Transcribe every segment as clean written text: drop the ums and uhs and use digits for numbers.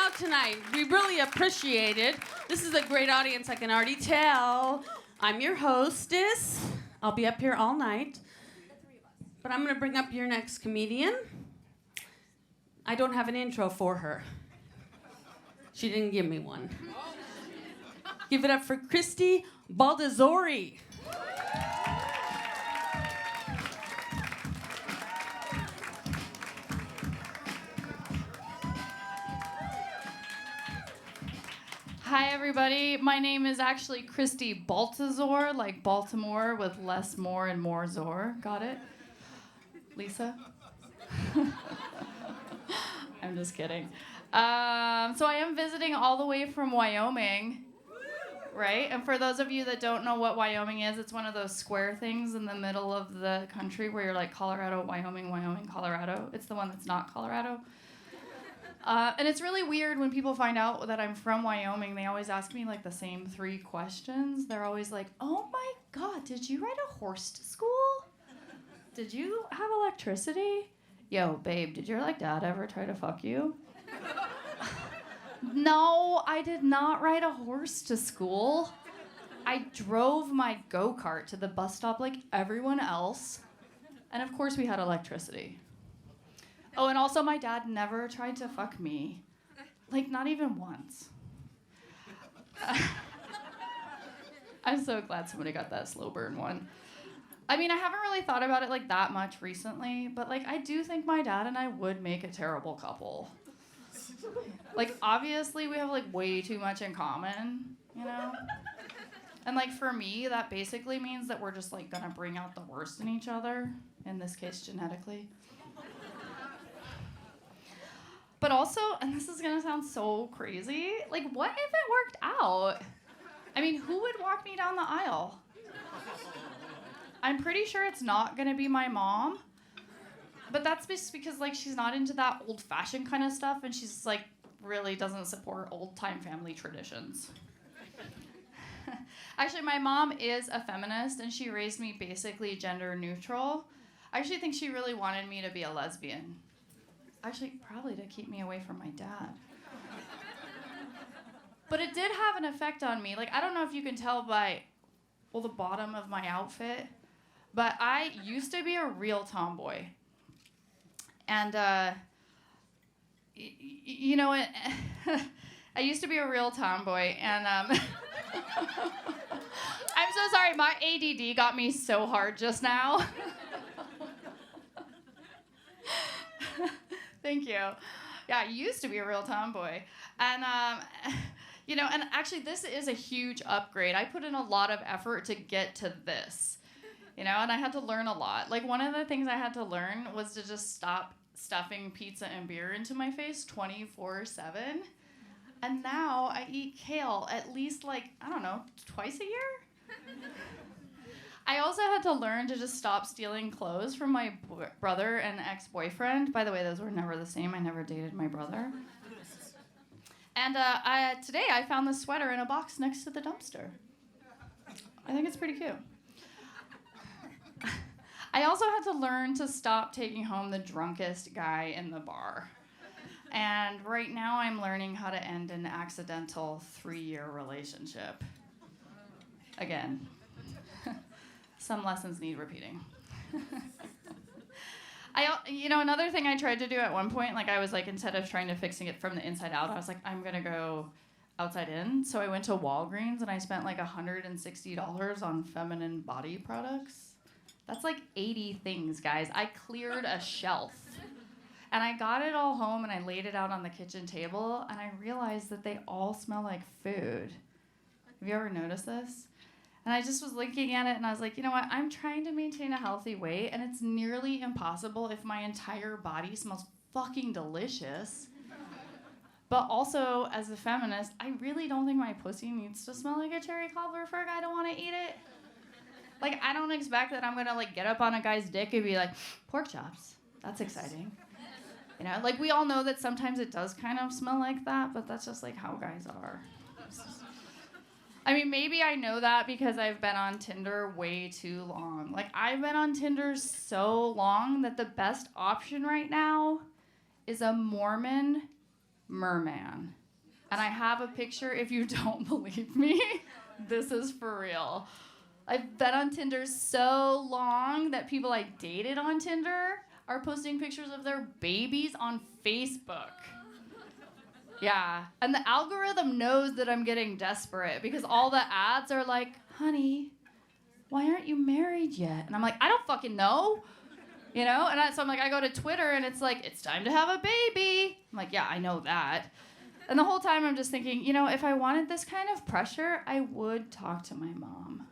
out tonight. We really appreciate it. This is a great audience, I can already tell. I'm your hostess. I'll be up here all night. But I'm going to bring up your next comedian. I don't have an intro for her. She didn't give me one. Give it up for Kristy Baltezore. Hi, everybody. My name is actually Kristy Baltezore, like Baltimore with less more and more zor. Got it? Lisa? I'm just kidding. So I am visiting all the way from Wyoming, right? And for those of you that don't know what Wyoming is, it's one of those square things in the middle of the country where you're like Colorado, Wyoming, Wyoming, Colorado. It's the one that's not Colorado. And it's really weird when people find out that I'm from Wyoming. They always ask me like the same 3 questions. They're always like, oh my God, did you ride a horse to school? Did you have electricity? Yo, babe, did your like dad ever try to fuck you? No, I did not ride a horse to school. I drove my go-kart to the bus stop like everyone else. And of course we had electricity. Oh, and also my dad never tried to fuck me. Like, not even once. I'm so glad somebody got that slow burn one. I mean, I haven't really thought about it like that much recently, but like I do think my dad and I would make a terrible couple. Like, obviously we have like way too much in common, you know? And like for me, that basically means that we're just like gonna bring out the worst in each other, in this case genetically. But also, and this is gonna sound so crazy, like what if it worked out? I mean, who would walk me down the aisle? I'm pretty sure it's not gonna be my mom, but that's just because like she's not into that old-fashioned kind of stuff, and she's like really doesn't support old-time family traditions. Actually, my mom is a feminist, and she raised me basically gender neutral. I actually think she really wanted me to be a lesbian. Actually, probably to keep me away from my dad. But it did have an effect on me. Like, I don't know if you can tell by, well, the bottom of my outfit, but I used to be a real tomboy. And, you know what? I used to be a real tomboy, and I'm so sorry. My ADD got me so hard just now. Thank you. Yeah, I used to be a real tomboy. And, you know, and actually this is a huge upgrade. I put in a lot of effort to get to this, you know, and I had to learn a lot. Like, one of the things I had to learn was to just stop stuffing pizza and beer into my face 24/7. And now I eat kale at least, like, I don't know, twice a year? I also had to learn to just stop stealing clothes from my brother and ex-boyfriend. By the way, those were never the same. I never dated my brother. And today I found this sweater in a box next to the dumpster. I think it's pretty cute. I also had to learn to stop taking home the drunkest guy in the bar. And right now I'm learning how to end an accidental 3-year relationship. Again. Some lessons need repeating. You know, another thing I tried to do at one point, like I was like, instead of trying to fixing it from the inside out, I was like, I'm gonna go outside in. So I went to Walgreens and I spent like $160 on feminine body products. That's like 80 things, guys. I cleared a shelf. And I got it all home and I laid it out on the kitchen table and I realized that they all smell like food. Have you ever noticed this? And I just was looking at it and I was like, you know what? I'm trying to maintain a healthy weight and it's nearly impossible if my entire body smells fucking delicious. But also, as a feminist, I really don't think my pussy needs to smell like a cherry cobbler for a guy to want to eat it. Like, I don't expect that I'm gonna like get up on a guy's dick and be like, pork chops. That's exciting. You know, like we all know that sometimes it does kind of smell like that, but that's just like how guys are. I mean, maybe I know that because I've been on Tinder way too long. Like, I've been on Tinder so long that the best option right now is a Mormon merman. And I have a picture if you don't believe me. This is for real. I've been on Tinder so long that people I dated on Tinder are posting pictures of their babies on Facebook. Yeah, and the algorithm knows that I'm getting desperate because all the ads are like, honey, why aren't you married yet? And I'm like, I don't fucking know. You know? And so I'm like, I go to Twitter and it's like, it's time to have a baby. I'm like, yeah, I know that. And the whole time I'm just thinking, you know, if I wanted this kind of pressure, I would talk to my mom.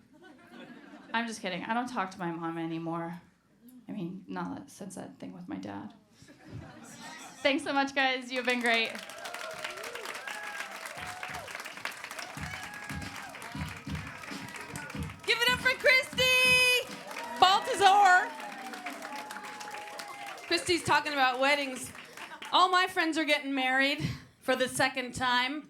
I'm just kidding. I don't talk to my mom anymore. I mean, not since that thing with my dad. Thanks so much, guys. You've been great. Give it up for Kristy Baltezore. Kristy's talking about weddings. All my friends are getting married for the second time.